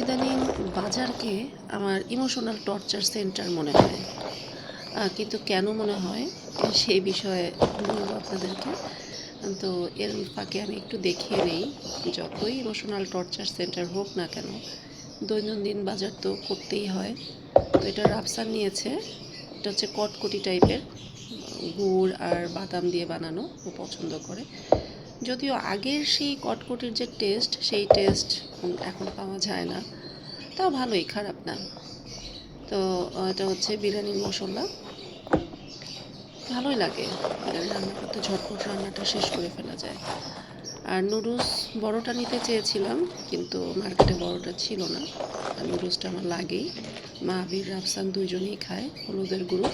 ইদানিং বাজারকে আমার ইমোশনাল টর্চার সেন্টার মনে হয়। কিন্তু কেন মনে হয় সেই বিষয়ে বলবো আপনাদেরকে। তো এর ফাঁকে আমি একটু দেখিয়ে নিই, যতই ইমোশনাল টর্চার সেন্টার হোক না কেন, দৈনন্দিন বাজার তো করতেই হয়। তো এটা রাফসান নিয়েছে। এটা হচ্ছে কটকটি টাইপের, গুড় আর বাদাম দিয়ে বানানো, ও পছন্দ করে। যদিও আগের সেই কটকটির যে টেস্ট, সেই টেস্ট এখন পাওয়া যায় না। তাও ভালোই, খারাপ না। তো এটা হচ্ছে বিরিয়ানির মশলা, ভালোই লাগে। বিরিয়ানি রান্না করতে ঝটপট রান্নাটা শেষ করে ফেলা যায়। আর নুডলস বড়টা নিতে চেয়েছিলাম, কিন্তু মার্কেটে বড়টা ছিল না। আর নুডলসটা আমার লাগেই। মা আবির রাফসান দুইজনেই খায়, হলুদের গুঁড়ো।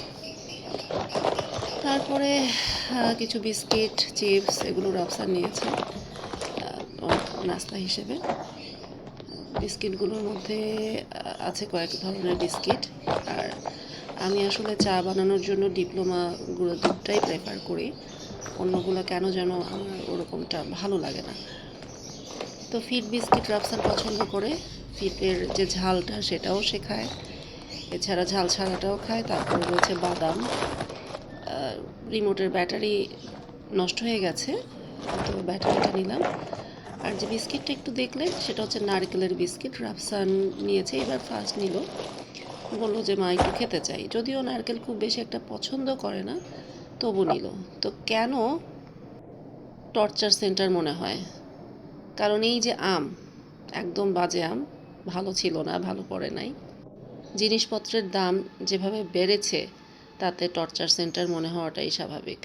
তারপরে কিছু বিস্কিট, চিপস এগুলো রাফসান নিয়েছে ওর নাস্তা হিসেবে। বিস্কিটগুলোর মধ্যে আছে কয়েক ধরনের বিস্কিট। আর আমি আসলে চা বানানোর জন্য ডিপ্লোমা গুঁড়ো দুধটাই প্রেফার করি। অন্যগুলো কেন যেন আমার ওরকমটা ভালো লাগে না। তো ফিট বিস্কিট রাফসান পছন্দ করে। ফিটের যে ঝালটা সেটাও সে খায়, এছাড়া ঝাল ছাড়াটাও খায়। তারপরে রয়েছে বাদাম। রিমোটের ব্যাটারি নষ্ট হয়ে গেছে, তো ব্যাটারিটা নিলাম। আর যে বিস্কিটটা একটু দেখলেন, সেটা হচ্ছে নারকেলের বিস্কিট। রাফসান নিয়েছে, এবার ফার্স্ট নিল। বললো যে মা একটু খেতে চাই, যদিও নারকেল খুব বেশি একটা পছন্দ করে না, তবু নিল। তো কেন টর্চার সেন্টার মনে হয়? কারণ এই যে আম, একদম বাজে আম, ভালো ছিল না, ভালো পড়ে নাই। জিনিসপত্রের দাম যেভাবে বেড়েছে, তাতে টর্চার সেন্টার মনে হওয়াটাই স্বাভাবিক।